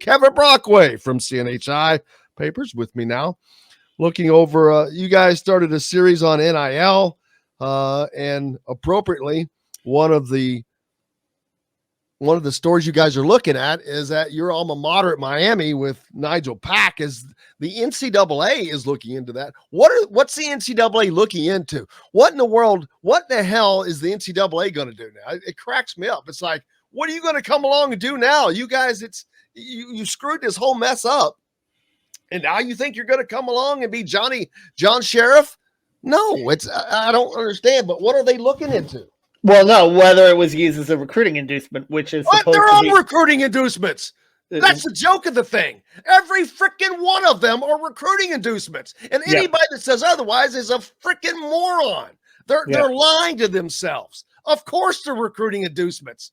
Kevin Brockway from CNHI Papers with me now. Looking over, you guys started a series on NIL, and appropriately, one of the stories you guys are looking at is that your alma mater at Miami with Nigel Pack is the NCAA is looking into that. What's the NCAA looking into? What in the hell is the NCAA going to do now? It cracks me up. It's like, what are you going to come along and do now? You guys, you screwed this whole mess up. And now you think you're going to come along and be John Sheriff? No, I don't understand. But what are they looking into? Well, no, whether it was used as a recruiting inducement, which is supposed they're to all be recruiting inducements. That's the joke of the thing. Every freaking one of them are recruiting inducements. And anybody that says otherwise is a freaking moron. They're lying to themselves. Of course they're recruiting inducements.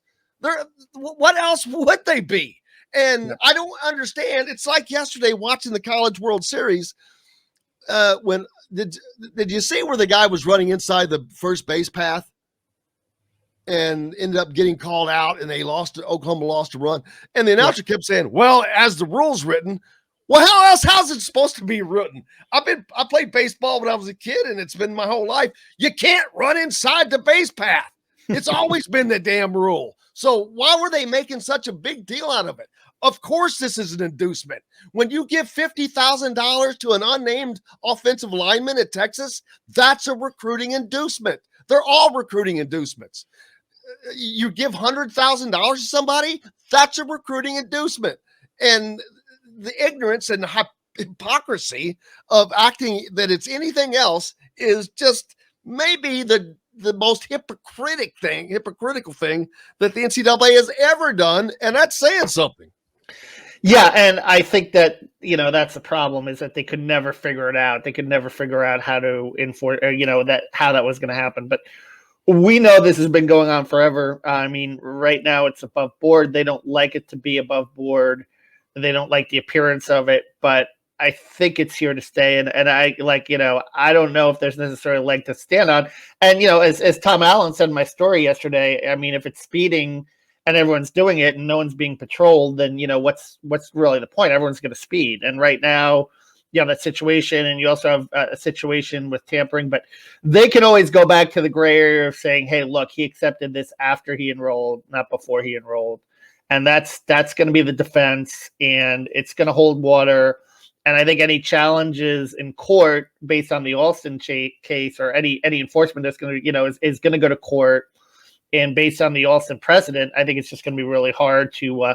What else would they be? And I don't understand. It's like yesterday watching the College World Series. When did you see where the guy was running inside the first base path and ended up getting called out, and Oklahoma lost a run, and the announcer kept saying, "Well, as the rule's written." Well, how's it supposed to be written? I played baseball when I was a kid, and it's been my whole life. You can't run inside the base path. It's always been the damn rule. So why were they making such a big deal out of it? Of course, this is an inducement. When you give $50,000 to an unnamed offensive lineman at Texas, that's a recruiting inducement. They're all recruiting inducements. You give $100,000 to somebody, that's a recruiting inducement. And the ignorance and hypocrisy of acting that it's anything else is just maybe the most hypocritical thing that the NCAA has ever done, and that's saying something. Yeah, and I think that, that's the problem, is that they could never figure it out. They could never figure out how to enforce, how that was going to happen. But we know this has been going on forever. I mean, right now it's above board. They don't like it to be above board. They don't like the appearance of it, but I think it's here to stay. And I I don't know if there's necessarily a leg to stand on. And, as Tom Allen said in my story yesterday, I mean, if it's speeding and everyone's doing it and no one's being patrolled, then, what's really the point? Everyone's going to speed. And right now, that situation, and you also have a situation with tampering, but they can always go back to the gray area of saying, hey, look, he accepted this after he enrolled, not before he enrolled. And that's going to be the defense, and it's going to hold water. And I think any challenges in court based on the Alston case, or any enforcement that's going to, is going to go to court. And based on the Alston precedent, I think it's just going to be really hard to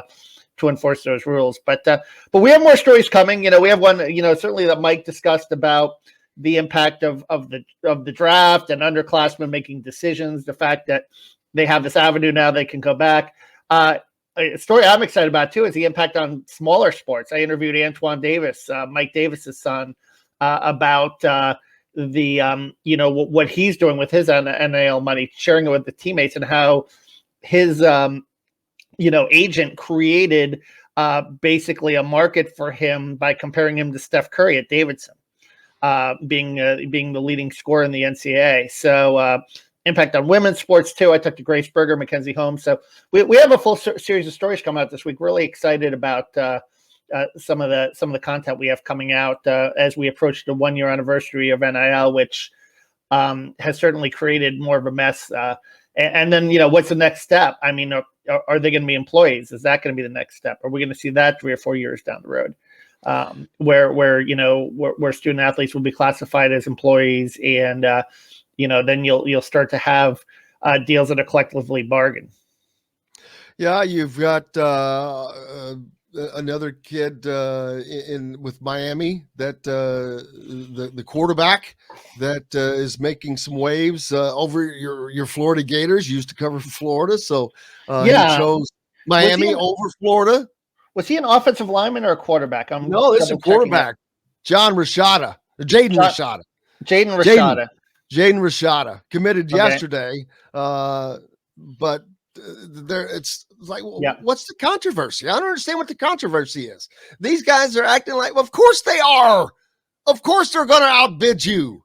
enforce those rules. But we have more stories coming. We have one, certainly that Mike discussed about the impact of the draft and underclassmen making decisions. The fact that they have this avenue now, they can go back. A story I'm excited about too is the impact on smaller sports. I interviewed Antoine Davis, Mike Davis's son, about what he's doing with his NIL money, sharing it with the teammates, and how his agent created basically a market for him by comparing him to Steph Curry at Davidson, being the leading scorer in the NCAA. So impact on women's sports too. I talked to Grace Berger, Mackenzie Holmes. So we have a full series of stories coming out this week. Really excited about some of the content we have coming out as we approach the 1 year anniversary of NIL, which has certainly created more of a mess. And then, what's the next step? I mean, are they going to be employees? Is that going to be the next step? Are we going to see that 3 or 4 years down the road, where student athletes will be classified as employees, and then you'll start to have deals that are collectively bargained. Yeah, you've got another kid with Miami that the quarterback that is making some waves over your Florida Gators. Used to cover Florida, so he chose Miami over Florida. Was he an offensive lineman or a quarterback? No, it's a quarterback. Jaden Rashada. Jaden Rashada committed yesterday, but it's like, what's the controversy? I don't understand what the controversy is. These guys are acting like, well, of course they are. Of course they're going to outbid you.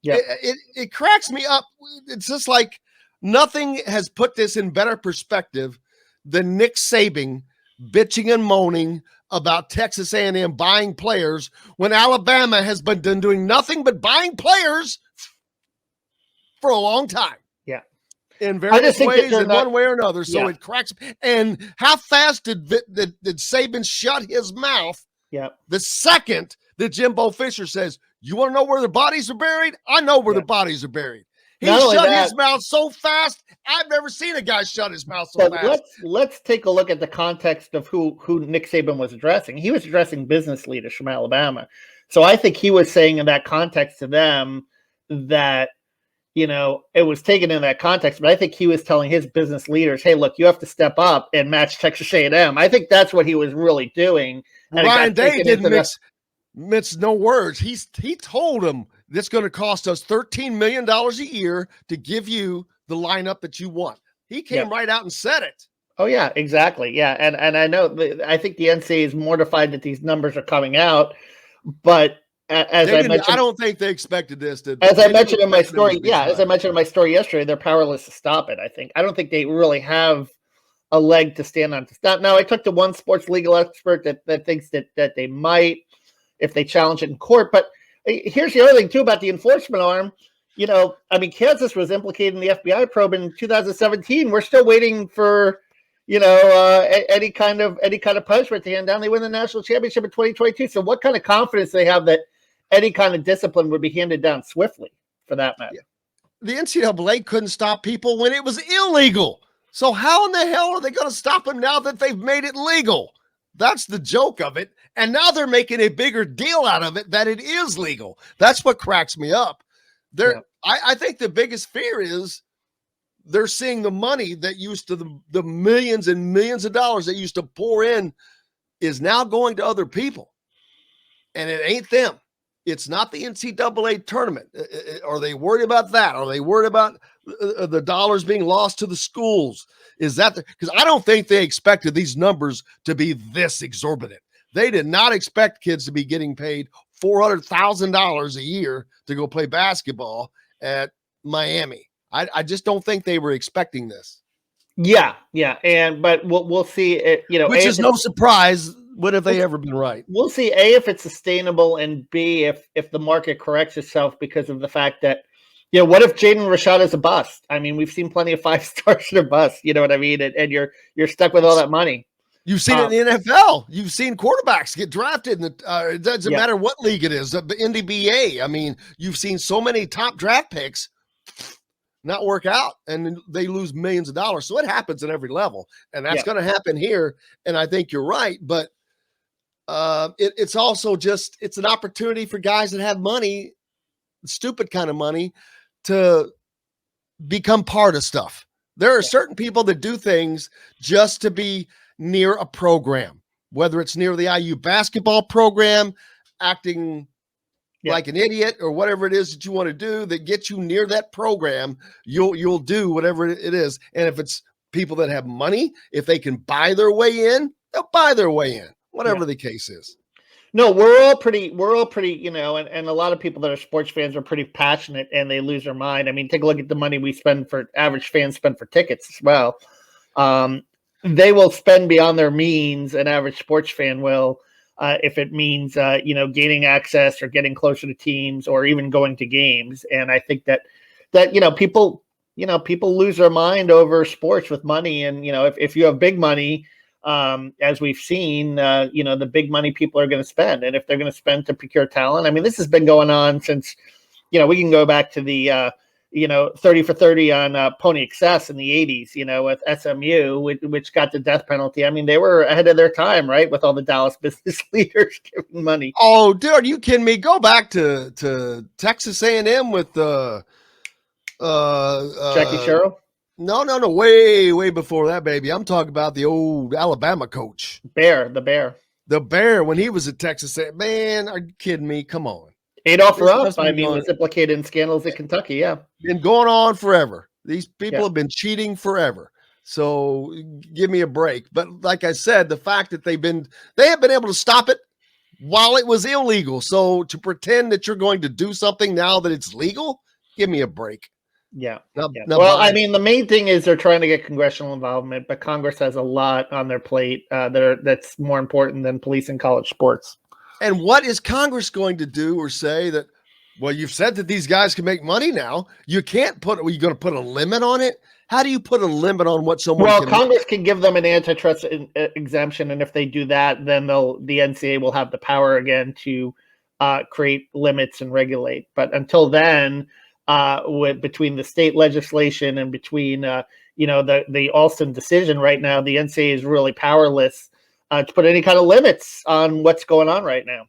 Yeah, it cracks me up. It's just like nothing has put this in better perspective than Nick Saban bitching and moaning about Texas A&M buying players when Alabama has been doing nothing but buying players for a long time. Yeah. In various ways, in one way or another. So it cracks. And how fast did Saban shut his mouth? Yeah. The second that Jimbo Fisher says, "You want to know where the bodies are buried? I know where the bodies are buried." He shut his mouth so fast. I've never seen a guy shut his mouth so fast. Let's take a look at the context of who Nick Saban was addressing. He was addressing business leaders from Alabama. So I think he was saying in that context to them that, it was taken in that context, but I think he was telling his business leaders, hey, look, you have to step up and match Texas A&M. I think that's what he was really doing. And Ryan Day didn't mince no words. He told him it's going to cost us $13 million a year to give you the lineup that you want. He came right out and said it. Oh, yeah, exactly. Yeah, and I know, I think the NCAA is mortified that these numbers are coming out, but as I mentioned, I don't think they expected this. As I mentioned in my story yesterday, they're powerless to stop it. I don't think they really have a leg to stand on to stop. Now, I talked to one sports legal expert that thinks that they might if they challenge it in court. But here's the other thing too about the enforcement arm. Kansas was implicated in the FBI probe in 2017. We're still waiting for any kind of punishment to hand down. They win the national championship in 2022. So what kind of confidence they have that any kind of discipline would be handed down swiftly, for that matter? Yeah. The NCAA couldn't stop people when it was illegal. So how in the hell are they going to stop them now that they've made it legal? That's the joke of it. And now they're making a bigger deal out of it that it is legal. That's what cracks me up. I think the biggest fear is they're seeing the money that used to the millions and millions of dollars that used to pour in is now going to other people. And it ain't them. It's not the NCAA tournament. Are they worried about that? Are they worried about the dollars being lost to the schools? Is that because I don't think they expected these numbers to be this exorbitant. They did not expect kids to be getting paid $400,000 a year to go play basketball at Miami. I just don't think they were expecting this. Yeah. But we'll see it, which is no surprise. What have they ever been right? We'll see, A, if it's sustainable, and B, if the market corrects itself because of the fact that, what if Jaden Rashad is a bust? I mean, we've seen plenty of 5-stars that are bust, you know what I mean? And you're stuck with all that money. You've seen it in the NFL. You've seen quarterbacks get drafted. It doesn't matter what league it is, the NBA. I mean, you've seen so many top draft picks not work out, and they lose millions of dollars. So it happens at every level, and that's going to happen here. And I think you're right, but it's also it's an opportunity for guys that have money, stupid kind of money, to become part of stuff. There are certain people that do things just to be near a program, whether it's near the IU basketball program, acting like an idiot, or whatever it is that you want to do that gets you near that program. You'll do whatever it is. And if it's people that have money, if they can buy their way in, they'll buy their way in. Whatever the case is. No, we're all pretty, and a lot of people that are sports fans are pretty passionate, and they lose their mind. I mean, take a look at the money we spend for average fans spend for tickets as well. They will spend beyond their means. An average sports fan will, if it means, gaining access or getting closer to teams or even going to games. And I think that people lose their mind over sports with money. And, if you have big money, as we've seen, the big money people are going to spend. And if they're going to spend to procure talent, I mean, this has been going on since, we can go back to the, 30 for 30 on Pony Excess in the 80s, with SMU, which got the death penalty. I mean, they were ahead of their time, right? With all the Dallas business leaders giving money. Oh, dude, are you kidding me? Go back to Texas A&M with Jackie Sherrill. No, way before that, baby. I'm talking about the old Alabama coach. The Bear, when he was at Texas. Man, are you kidding me? Come on. Adolph Rupp, was implicated in scandals at Kentucky, yeah. Been going on forever. These people have been cheating forever. So give me a break. But like I said, the fact that they have been able to stop it while it was illegal. So to pretend that you're going to do something now that it's legal, give me a break. Yeah. Now, Yeah. now Well, I Biden- mean, the main thing is they're trying to get congressional involvement, but Congress has a lot on their plate that's more important than policing college sports. And what is Congress going to do or say that, well, you've said that these guys can make money now. You can't put, are you going to put a limit on it? How do you put a limit on what someone Well, can Congress can give them an antitrust exemption, and if they do that, then the NCAA will have the power again to create limits and regulate. But until then, between the state legislation and between the Alston decision right now, the NCAA is really powerless to put any kind of limits on what's going on right now.